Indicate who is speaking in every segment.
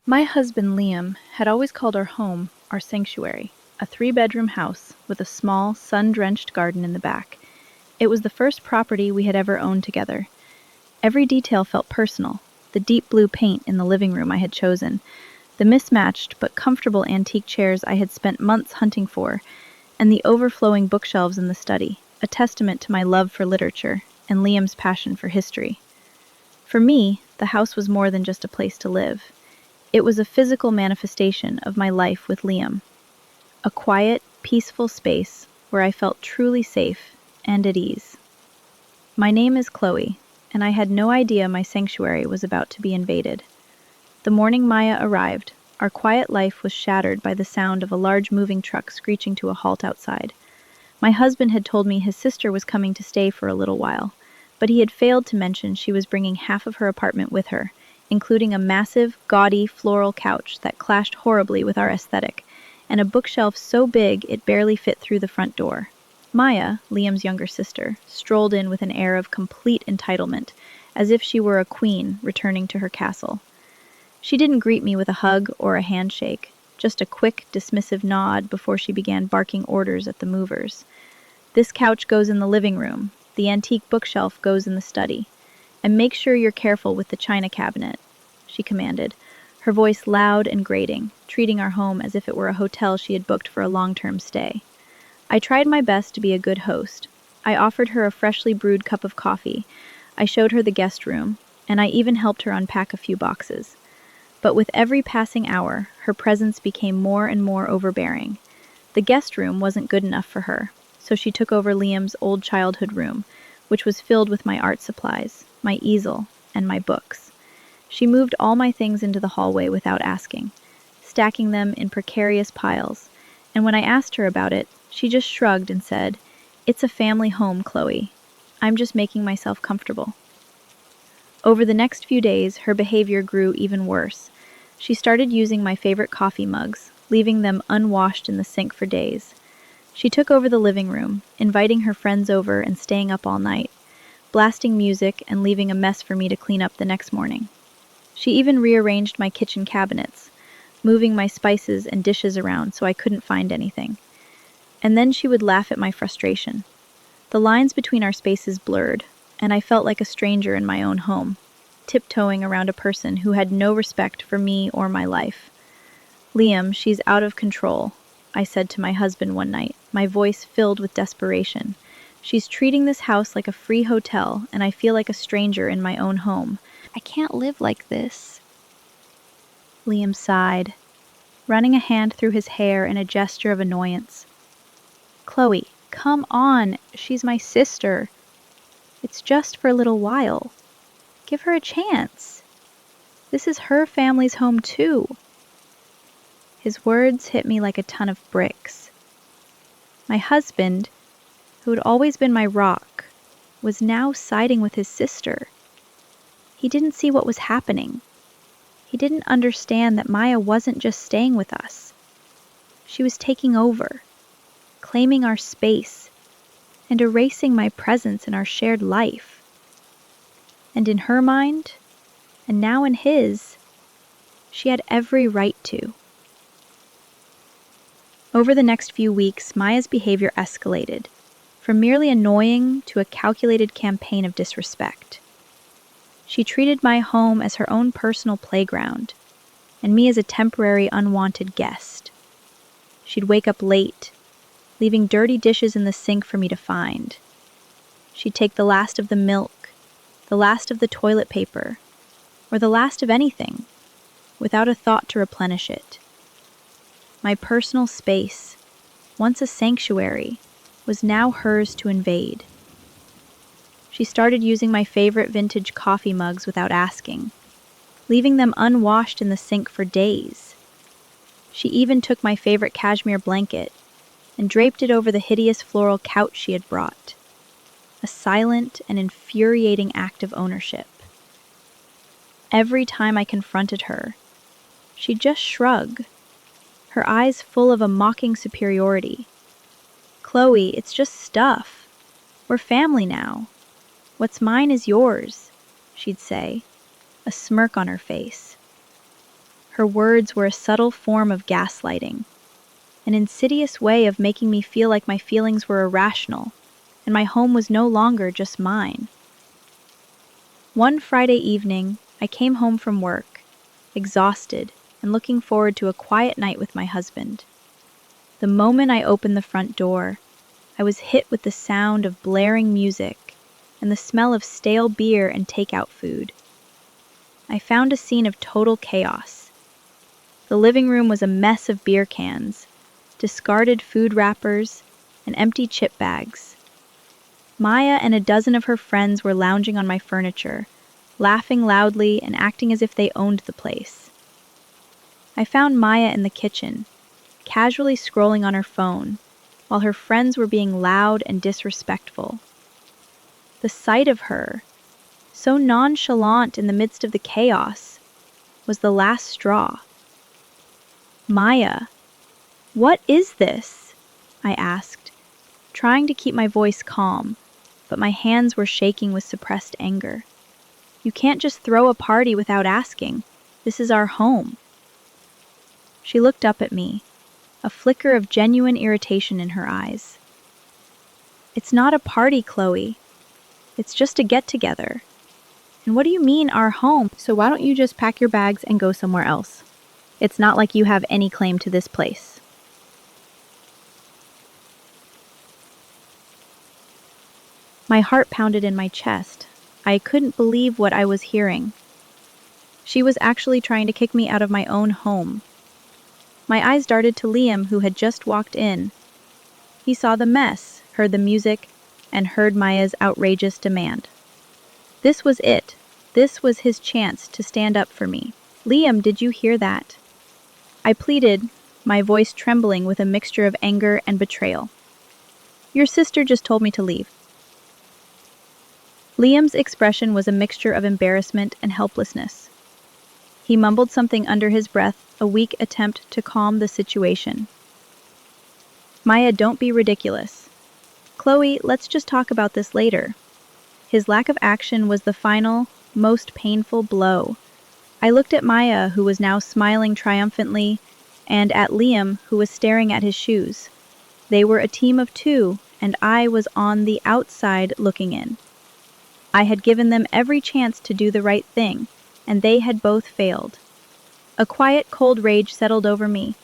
Speaker 1: My husband Liam had always called our home our sanctuary, a 3-bedroom house with a small, sun-drenched garden in the back. It was the first property we had ever owned together. Every detail felt personal: the deep blue paint in the living room I had chosen, the mismatched but comfortable antique chairs I had spent months hunting for, and the overflowing bookshelves in the study, a testament to my love for literature and Liam's passion for history. For me, the house was more than just a place to live. It was a physical manifestation of my life with Liam, a quiet, peaceful space where I felt truly safe and at ease. My name is Chloe, and I had no idea my sanctuary was about to be invaded. The morning Maya arrived, our quiet life was shattered by the sound of a large moving truck screeching to a halt outside. My husband had told me his sister was coming to stay for a little while, but he had failed to mention she was bringing half of her apartment with her, including a massive, gaudy, floral couch that clashed horribly with our aesthetic, and a bookshelf so big it barely fit through the front door. Maya, Liam's younger sister, strolled in with an air of complete entitlement, as if she were a queen returning to her castle. She didn't greet me with a hug or a handshake, just a quick, dismissive nod before she began barking orders at the movers. "This couch goes in the living room, the antique bookshelf goes in the study, and make sure you're careful with the china cabinet," she commanded, her voice loud and grating, treating our home as if it were a hotel she had booked for a long-term stay. I tried my best to be a good host. I offered her a freshly brewed cup of coffee, I showed her the guest room, and I even helped her unpack a few boxes. But with every passing hour, her presence became more and more overbearing. The guest room wasn't good enough for her, so she took over Liam's old childhood room, which was filled with my art supplies, my easel, and my books. She moved all my things into the hallway without asking, stacking them in precarious piles, and when I asked her about it, she just shrugged and said, "It's a family home, Chloe. I'm just making myself comfortable." Over the next few days, her behavior grew even worse. She started using my favorite coffee mugs, leaving them unwashed in the sink for days. She took over the living room, inviting her friends over and staying up all night, blasting music and leaving a mess for me to clean up the next morning. She even rearranged my kitchen cabinets, moving my spices and dishes around so I couldn't find anything. And then she would laugh at my frustration. The lines between our spaces blurred, and I felt like a stranger in my own home, tiptoeing around a person who had no respect for me or my life. "Liam, she's out of control," I said to my husband one night, my voice filled with desperation. "She's treating this house like a free hotel, and I feel like a stranger in my own home. I can't live like this." Liam sighed, running a hand through his hair in a gesture of annoyance. "Chloe, come on, she's my sister. It's just for a little while. Give her a chance. This is her family's home too." His words hit me like a ton of bricks. My husband, who had always been my rock, was now siding with his sister. He didn't see what was happening. He didn't understand that Maya wasn't just staying with us. She was taking over, claiming our space, and erasing my presence in our shared life. And in her mind, and now in his, she had every right to. Over the next few weeks, Maya's behavior escalated, from merely annoying to a calculated campaign of disrespect. She treated my home as her own personal playground, and me as a temporary unwanted guest. She'd wake up late, leaving dirty dishes in the sink for me to find. She'd take the last of the milk, the last of the toilet paper, or the last of anything, without a thought to replenish it. My personal space, once a sanctuary, was now hers to invade. She started using my favorite vintage coffee mugs without asking, leaving them unwashed in the sink for days. She even took my favorite cashmere blanket and draped it over the hideous floral couch she had brought. A silent and infuriating act of ownership. Every time I confronted her, she'd just shrug, her eyes full of a mocking superiority. "Chloe, it's just stuff. We're family now. What's mine is yours," she'd say, a smirk on her face. Her words were a subtle form of gaslighting, an insidious way of making me feel like my feelings were irrational, and my home was no longer just mine. One Friday evening, I came home from work, exhausted and looking forward to a quiet night with my husband. The moment I opened the front door, I was hit with the sound of blaring music and the smell of stale beer and takeout food. I found a scene of total chaos. The living room was a mess of beer cans, discarded food wrappers, and empty chip bags. Maya and a dozen of her friends were lounging on my furniture, laughing loudly and acting as if they owned the place. I found Maya in the kitchen, casually scrolling on her phone, while her friends were being loud and disrespectful. The sight of her, so nonchalant in the midst of the chaos, was the last straw. "Maya, what is this?" I asked, trying to keep my voice calm, but my hands were shaking with suppressed anger. "You can't just throw a party without asking. This is our home." She looked up at me, a flicker of genuine irritation in her eyes. "It's not a party, Chloe. It's just a get-together. And what do you mean, our home? So why don't you just pack your bags and go somewhere else? It's not like you have any claim to this place." My heart pounded in my chest. I couldn't believe what I was hearing. She was actually trying to kick me out of my own home. My eyes darted to Liam, who had just walked in. He saw the mess, heard the music, and heard Maya's outrageous demand. This was it. This was his chance to stand up for me. "Liam, did you hear that?" I pleaded, my voice trembling with a mixture of anger and betrayal. "Your sister just told me to leave." Liam's expression was a mixture of embarrassment and helplessness. He mumbled something under his breath, a weak attempt to calm the situation. "Maya, don't be ridiculous. Chloe, let's just talk about this later." His lack of action was the final, most painful blow. I looked at Maya, who was now smiling triumphantly, and at Liam, who was staring at his shoes. They were a team of two, and I was on the outside looking in. I had given them every chance to do the right thing, and they had both failed. A quiet, cold rage settled over me,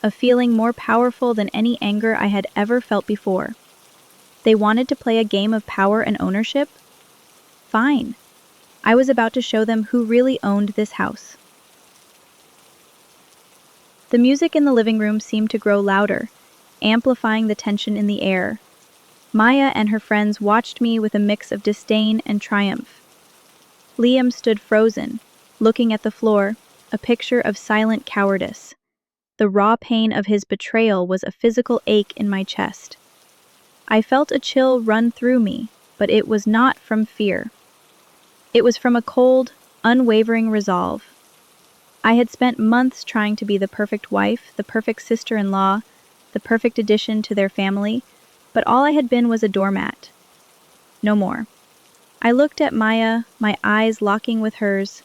Speaker 1: a feeling more powerful than any anger I had ever felt before. They wanted to play a game of power and ownership? Fine. I was about to show them who really owned this house. The music in the living room seemed to grow louder, amplifying the tension in the air. Maya and her friends watched me with a mix of disdain and triumph. Liam stood frozen, looking at the floor, a picture of silent cowardice. The raw pain of his betrayal was a physical ache in my chest. I felt a chill run through me, but it was not from fear. It was from a cold, unwavering resolve. I had spent months trying to be the perfect wife, the perfect sister-in-law, the perfect addition to their family, but all I had been was a doormat. No more. I looked at Maya, my eyes locking with hers.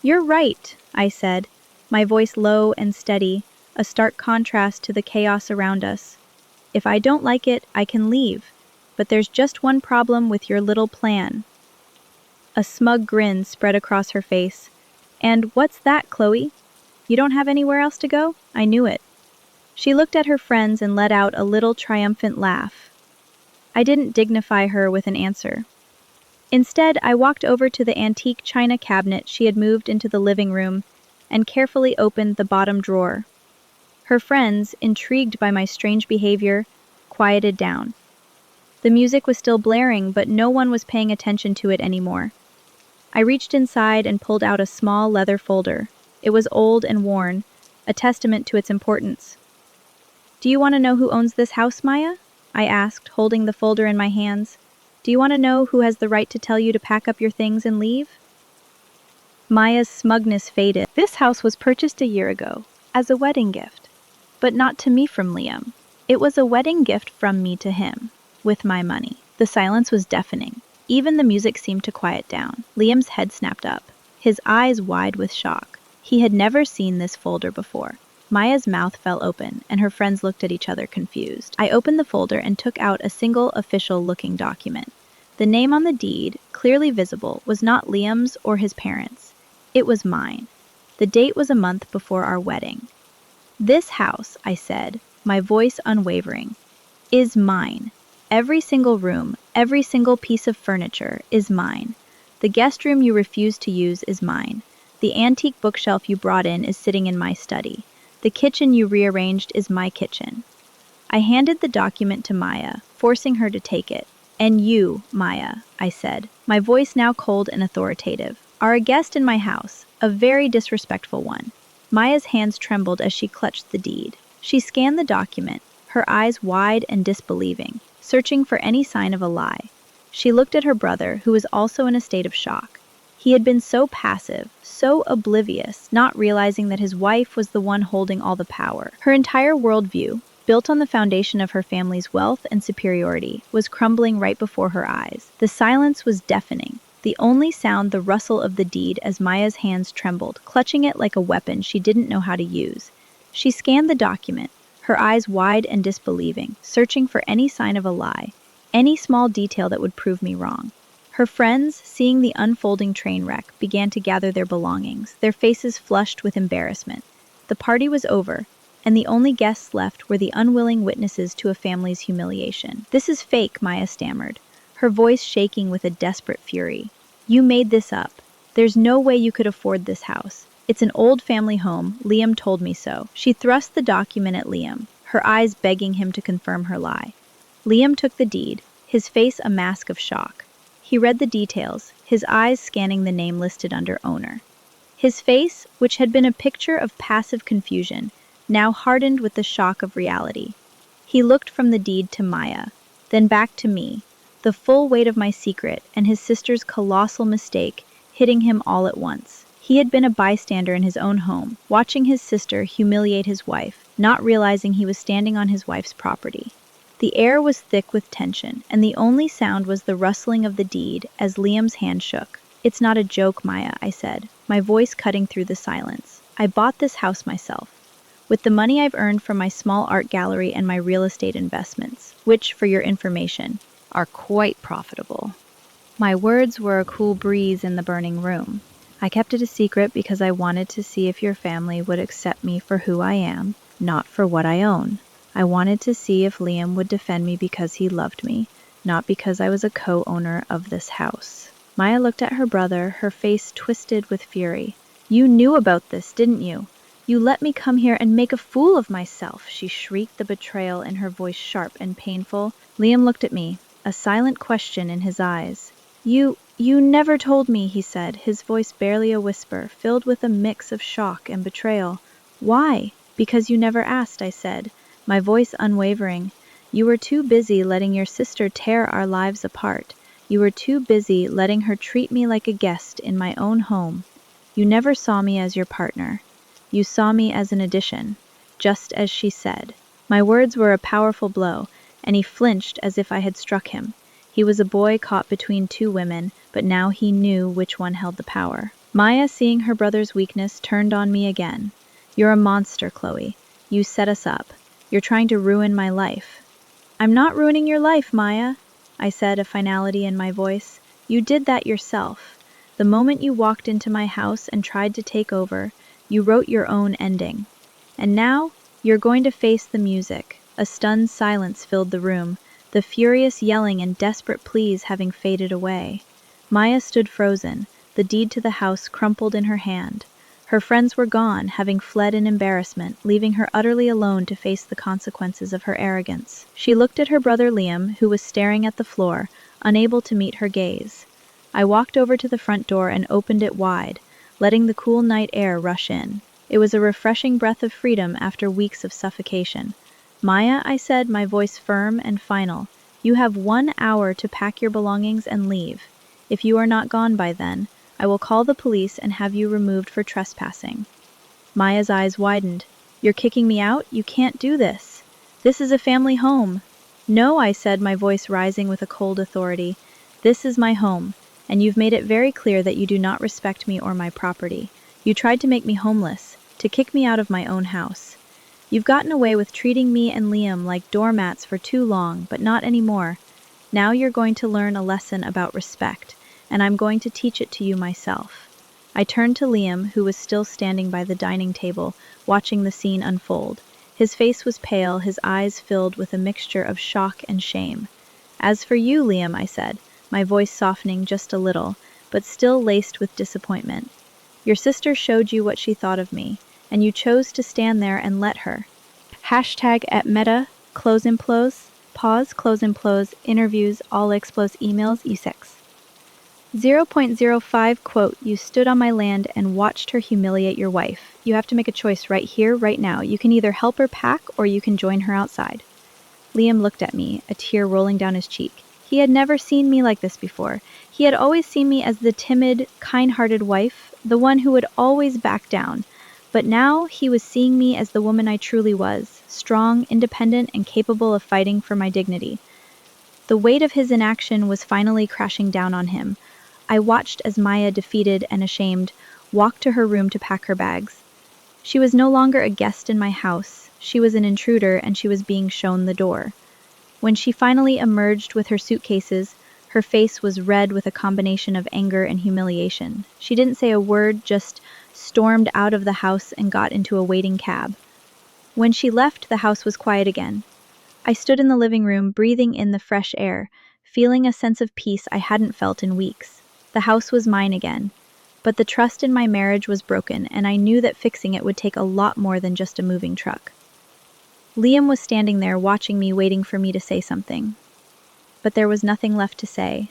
Speaker 1: "You're right," I said, my voice low and steady, a stark contrast to the chaos around us. "If I don't like it, I can leave, but there's just one problem with your little plan." A smug grin spread across her face. "And what's that, Chloe? You don't have anywhere else to go? I knew it." She looked at her friends and let out a little triumphant laugh. I didn't dignify her with an answer. Instead, I walked over to the antique china cabinet she had moved into the living room and carefully opened the bottom drawer. Her friends, intrigued by my strange behavior, quieted down. The music was still blaring, but no one was paying attention to it anymore. I reached inside and pulled out a small leather folder. It was old and worn, a testament to its importance. "Do you want to know who owns this house, Maya?" I asked, holding the folder in my hands. "Do you want to know who has the right to tell you to pack up your things and leave?" Maya's smugness faded. "This house was purchased a year ago, as a wedding gift. But not to me from Liam. It was a wedding gift from me to him, with my money." The silence was deafening. Even the music seemed to quiet down. Liam's head snapped up, his eyes wide with shock. He had never seen this folder before. Maya's mouth fell open, and her friends looked at each other confused. I opened the folder and took out a single official-looking document. The name on the deed, clearly visible, was not Liam's or his parents'. It was mine. The date was a month before our wedding. "This house," I said, my voice unwavering, "is mine. Every single room, every single piece of furniture is mine. The guest room you refused to use is mine. The antique bookshelf you brought in is sitting in my study. The kitchen you rearranged is my kitchen." I handed the document to Maya, forcing her to take it. "And you, Maya," I said, my voice now cold and authoritative, "are a guest in my house, a very disrespectful one." Maya's hands trembled as she clutched the deed. She scanned the document, her eyes wide and disbelieving, searching for any sign of a lie. She looked at her brother, who was also in a state of shock. He had been so passive, so oblivious, not realizing that his wife was the one holding all the power. Her entire worldview, built on the foundation of her family's wealth and superiority, was crumbling right before her eyes. The silence was deafening. The only sound the rustle of the deed as Maya's hands trembled, clutching it like a weapon she didn't know how to use. She scanned the document, her eyes wide and disbelieving, searching for any sign of a lie, any small detail that would prove me wrong. Her friends, seeing the unfolding train wreck, began to gather their belongings, their faces flushed with embarrassment. The party was over, and the only guests left were the unwilling witnesses to a family's humiliation. "This is fake," Maya stammered, her voice shaking with a desperate fury. "You made this up. There's no way you could afford this house. It's an old family home. Liam told me so." She thrust the document at Liam, her eyes begging him to confirm her lie. Liam took the deed, his face a mask of shock. He read the details, his eyes scanning the name listed under owner. His face, which had been a picture of passive confusion, now hardened with the shock of reality. He looked from the deed to Maya, then back to me, the full weight of my secret and his sister's colossal mistake hitting him all at once. He had been a bystander in his own home, watching his sister humiliate his wife, not realizing he was standing on his wife's property. The air was thick with tension, and the only sound was the rustling of the deed as Liam's hand shook. "It's not a joke, Maya," I said, my voice cutting through the silence. "I bought this house myself, with the money I've earned from my small art gallery and my real estate investments, which, for your information, are quite profitable." My words were a cool breeze in the burning room. "I kept it a secret because I wanted to see if your family would accept me for who I am, not for what I own. I wanted to see if Liam would defend me because he loved me, not because I was a co-owner of this house." Maya looked at her brother, her face twisted with fury. "You knew about this, didn't you? You let me come here and make a fool of myself," she shrieked, the betrayal in her voice sharp and painful. Liam looked at me, a silent question in his eyes. You never told me," he said, his voice barely a whisper, filled with a mix of shock and betrayal. "Why?" "Because you never asked," I said, my voice unwavering. "You were too busy letting your sister tear our lives apart. You were too busy letting her treat me like a guest in my own home. You never saw me as your partner. You saw me as an addition, just as she said." My words were a powerful blow, and he flinched as if I had struck him. He was a boy caught between two women, but now he knew which one held the power. Maya, seeing her brother's weakness, turned on me again. "You're a monster, Chloe. You set us up. You're trying to ruin my life." "I'm not ruining your life, Maya," I said, a finality in my voice. "You did that yourself. The moment you walked into my house and tried to take over, you wrote your own ending. And now, you're going to face the music." A stunned silence filled the room, the furious yelling and desperate pleas having faded away. Maya stood frozen, the deed to the house crumpled in her hand. Her friends were gone, having fled in embarrassment, leaving her utterly alone to face the consequences of her arrogance. She looked at her brother Liam, who was staring at the floor, unable to meet her gaze. I walked over to the front door and opened it wide, letting the cool night air rush in. It was a refreshing breath of freedom after weeks of suffocation. "Maya," I said, my voice firm and final, "you have 1 hour to pack your belongings and leave. If you are not gone by then, I will call the police and have you removed for trespassing." Maya's eyes widened. "You're kicking me out? You can't do this. This is a family home." "No," I said, my voice rising with a cold authority. "This is my home, and you've made it very clear that you do not respect me or my property. You tried to make me homeless, to kick me out of my own house. You've gotten away with treating me and Liam like doormats for too long, but not anymore. Now you're going to learn a lesson about respect, and I'm going to teach it to you myself." I turned to Liam, who was still standing by the dining table, watching the scene unfold. His face was pale, his eyes filled with a mixture of shock and shame. "As for you, Liam," I said, my voice softening just a little, but still laced with disappointment. "Your sister showed you what she thought of me, and you chose to stand there and let her. Hashtag at meta, close implos, pause, close implos, interviews, all explos, emails, e6. 0.05 quote, "You stood on my land and watched her humiliate your wife. You have to make a choice right here, right now. You can either help her pack or you can join her outside." Liam looked at me, a tear rolling down his cheek. He had never seen me like this before. He had always seen me as the timid, kind-hearted wife, the one who would always back down. But now he was seeing me as the woman I truly was, strong, independent, and capable of fighting for my dignity. The weight of his inaction was finally crashing down on him. I watched as Maya, defeated and ashamed, walked to her room to pack her bags. She was no longer a guest in my house. She was an intruder, and she was being shown the door. When she finally emerged with her suitcases, her face was red with a combination of anger and humiliation. She didn't say a word, just stormed out of the house and got into a waiting cab. When she left, the house was quiet again. I stood in the living room, breathing in the fresh air, feeling a sense of peace I hadn't felt in weeks. The house was mine again, but the trust in my marriage was broken, and I knew that fixing it would take a lot more than just a moving truck. Liam was standing there, watching me, waiting for me to say something. But there was nothing left to say.